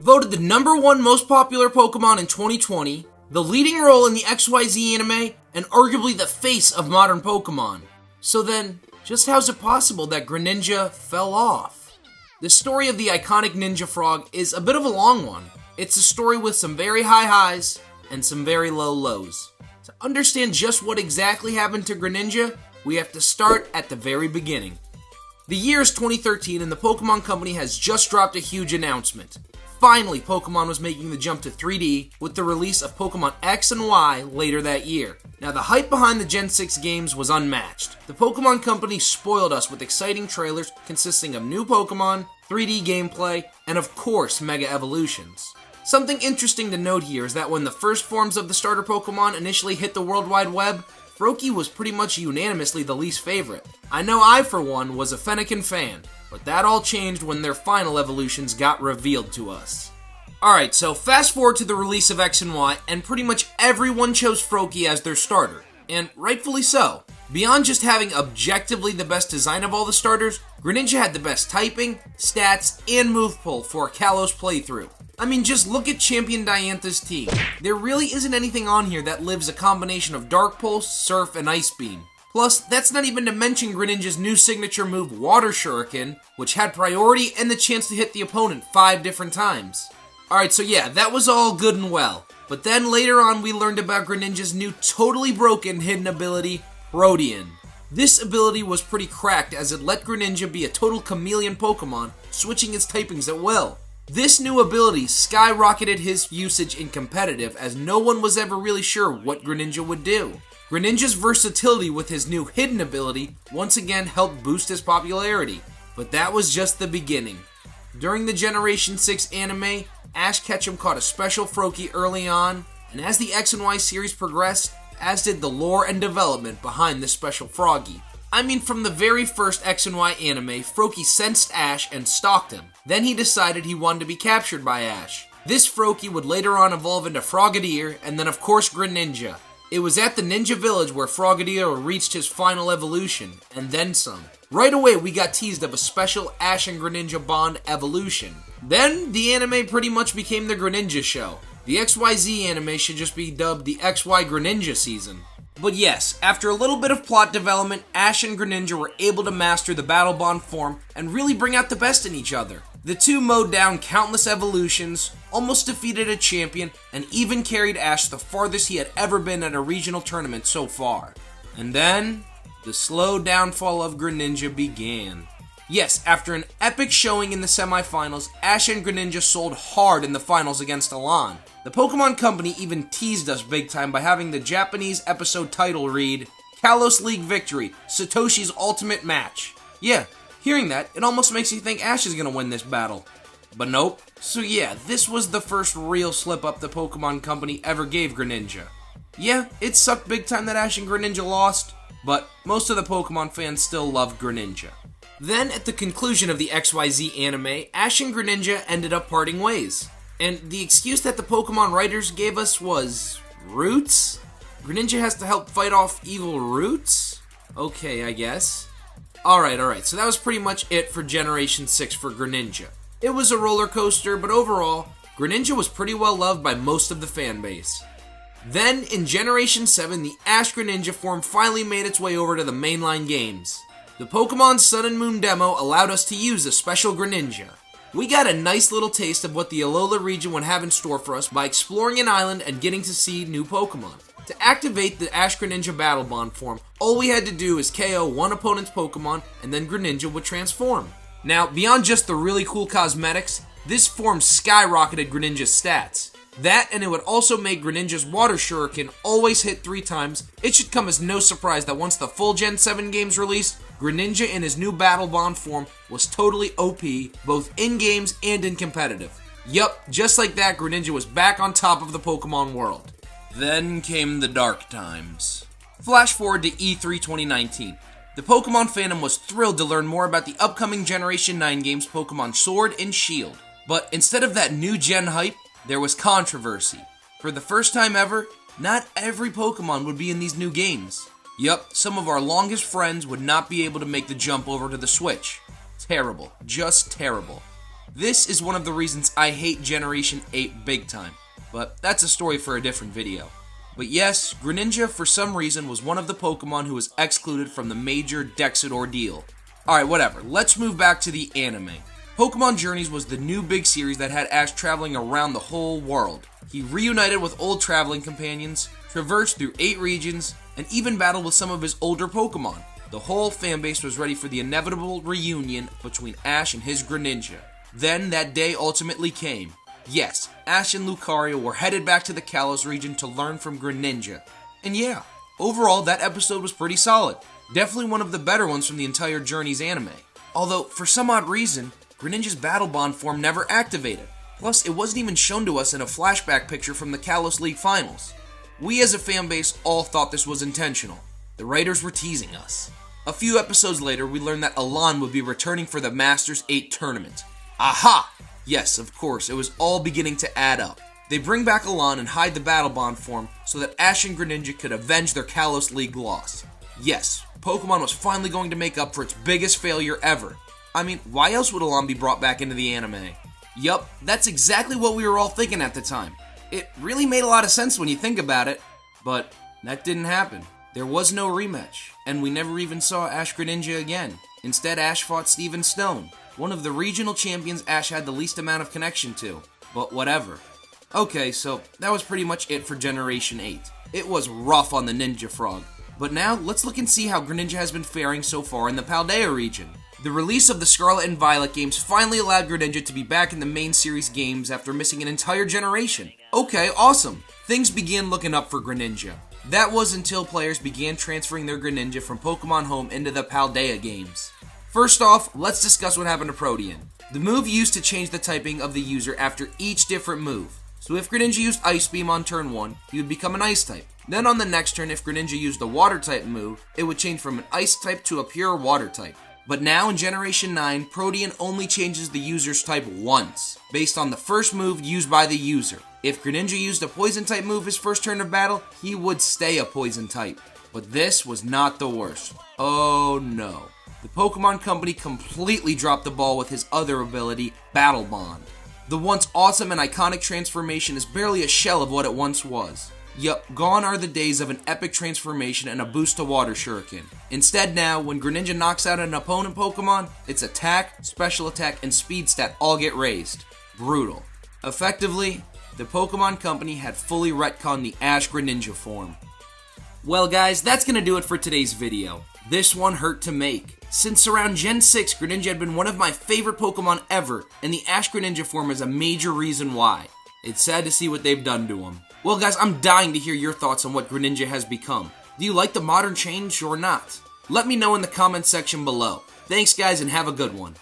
voted the #1 most popular Pokemon in 2020, the leading role in the XYZ anime, and arguably the face of modern Pokemon. So then, just how's it possible that Greninja fell off? The story of the iconic Ninja Frog is a bit of a long one. It's a story with some very high highs and some very low lows. To understand just what exactly happened to Greninja, we have to start at the very beginning. The year is 2013 and the Pokemon Company has just dropped a huge announcement. Finally, Pokemon was making the jump to 3D with the release of Pokemon X and Y later that year. Now, the hype behind the Gen 6 games was unmatched. The Pokemon Company spoiled us with exciting trailers consisting of new Pokemon, 3D gameplay, and of course, Mega Evolutions. Something interesting to note here is that when the first forms of the starter Pokemon initially hit the World Wide Web, Froakie was pretty much unanimously the least favorite. I know I, for one, was a Fennekin fan, but that all changed when their final evolutions got revealed to us. Alright, so fast forward to the release of X and Y, and pretty much everyone chose Froakie as their starter, and rightfully so. Beyond just having objectively the best design of all the starters, Greninja had the best typing, stats, and move pool for a Kalos playthrough. I mean, just look at Champion Diantha's team. There really isn't anything on here that lives a combination of Dark Pulse, Surf, and Ice Beam. Plus, that's not even to mention Greninja's new signature move, Water Shuriken, which had priority and the chance to hit the opponent 5 different times. Alright, so yeah, that was all good and well. But then later on we learned about Greninja's new totally broken hidden ability, Protean. This ability was pretty cracked as it let Greninja be a total chameleon Pokemon, switching its typings at will. This new ability skyrocketed his usage in competitive as no one was ever really sure what Greninja would do. Greninja's versatility with his new hidden ability once again helped boost his popularity, but that was just the beginning. During the Generation 6 anime, Ash Ketchum caught a special Froakie early on, and as the X and Y series progressed, as did the lore and development behind this special Froggy. I mean, from the very first X and Y anime, Froakie sensed Ash and stalked him. Then he decided he wanted to be captured by Ash. This Froakie would later on evolve into Frogadier, and then of course Greninja. It was at the Ninja Village where Frogadier reached his final evolution, and then some. Right away we got teased of a special Ash and Greninja bond evolution. Then the anime pretty much became the Greninja show. The XYZ anime should just be dubbed the XY Greninja season. But yes, after a little bit of plot development, Ash and Greninja were able to master the Battle Bond form and really bring out the best in each other. The two mowed down countless evolutions, almost defeated a champion, and even carried Ash the farthest he had ever been at a regional tournament so far. And then, the slow downfall of Greninja began. Yes, after an epic showing in the semifinals, Ash and Greninja sold hard in the finals against Elan. The Pokemon Company even teased us big time by having the Japanese episode title read, Kalos League Victory, Satoshi's Ultimate Match. Yeah, hearing that, it almost makes you think Ash is gonna win this battle. But nope. So yeah, this was the first real slip-up the Pokemon Company ever gave Greninja. Yeah, it sucked big time that Ash and Greninja lost, but most of the Pokemon fans still loved Greninja. Then, at the conclusion of the XYZ anime, Ash and Greninja ended up parting ways. And the excuse that the Pokemon writers gave us was roots? Greninja has to help fight off evil roots? Okay, I guess. Alright, so that was pretty much it for Generation 6 for Greninja. It was a roller coaster, but overall, Greninja was pretty well loved by most of the fan base. Then, in Generation 7, the Ash-Greninja form finally made its way over to the mainline games. The Pokemon Sun and Moon demo allowed us to use a special Greninja. We got a nice little taste of what the Alola region would have in store for us by exploring an island and getting to see new Pokemon. To activate the Ash-Greninja Battle Bond form, all we had to do is KO one opponent's Pokemon, and then Greninja would transform. Now, beyond just the really cool cosmetics, this form skyrocketed Greninja's stats. That, and it would also make Greninja's Water Shuriken always hit 3 times. It should come as no surprise that once the full Gen 7 games released, Greninja in his new Battle Bond form was totally OP, both in games and in competitive. Yup, just like that, Greninja was back on top of the Pokemon world. Then came the dark times. Flash forward to E3 2019. The Pokemon fandom was thrilled to learn more about the upcoming Generation 9 games Pokemon Sword and Shield. But instead of that new gen hype, there was controversy. For the first time ever, not every Pokemon would be in these new games. Yup, some of our longest friends would not be able to make the jump over to the Switch. Terrible. Just terrible. This is one of the reasons I hate Generation 8 big time, but that's a story for a different video. But yes, Greninja for some reason was one of the Pokemon who was excluded from the major dexit ordeal. Alright, whatever, let's move back to the anime. Pokemon Journeys was the new big series that had Ash traveling around the whole world. He reunited with old traveling companions, traversed through 8 regions, and even battled with some of his older Pokemon. The whole fanbase was ready for the inevitable reunion between Ash and his Greninja. Then that day ultimately came. Yes, Ash and Lucario were headed back to the Kalos region to learn from Greninja. And yeah, overall that episode was pretty solid. Definitely one of the better ones from the entire Journeys anime. Although, for some odd reason, Greninja's Battle Bond form never activated. Plus, it wasn't even shown to us in a flashback picture from the Kalos League Finals. We as a fanbase all thought this was intentional. The writers were teasing us. A few episodes later, we learned that Alon would be returning for the Masters 8 tournament. Aha! Yes, of course, it was all beginning to add up. They bring back Alon and hide the Battle Bond form so that Ash and Greninja could avenge their Kalos League loss. Yes, Pokemon was finally going to make up for its biggest failure ever. I mean, why else would Alon be brought back into the anime? Yup, that's exactly what we were all thinking at the time. It really made a lot of sense when you think about it, but that didn't happen. There was no rematch, and we never even saw Ash-Greninja again. Instead, Ash fought Steven Stone, one of the regional champions Ash had the least amount of connection to. But whatever. Okay, so that was pretty much it for Generation 8. It was rough on the Ninja Frog. But now, let's look and see how Greninja has been faring so far in the Paldea region. The release of the Scarlet and Violet games finally allowed Greninja to be back in the main series games after missing an entire generation. Okay, awesome. Things began looking up for Greninja. That was until players began transferring their Greninja from Pokemon Home into the Paldea games. First off, let's discuss what happened to Protean. The move used to change the typing of the user after each different move. So if Greninja used Ice Beam on turn 1, he would become an Ice type. Then on the next turn, if Greninja used the Water type move, it would change from an Ice type to a pure Water type. But now in Generation 9, Protean only changes the user's type once, based on the first move used by the user. If Greninja used a Poison type move his first turn of battle, he would stay a Poison type. But this was not the worst. Oh no. The Pokemon Company completely dropped the ball with his other ability, Battle Bond. The once awesome and iconic transformation is barely a shell of what it once was. Yup, gone are the days of an epic transformation and a boost to Water Shuriken. Instead now, when Greninja knocks out an opponent Pokemon, its attack, special attack, and speed stat all get raised. Brutal. Effectively, the Pokemon Company had fully retconned the Ash-Greninja form. Well guys, that's gonna do it for today's video. This one hurt to make. Since around Gen 6, Greninja had been one of my favorite Pokemon ever, and the Ash-Greninja form is a major reason why. It's sad to see what they've done to him. Well guys, I'm dying to hear your thoughts on what Greninja has become. Do you like the modern change or not? Let me know in the comments section below. Thanks guys and have a good one.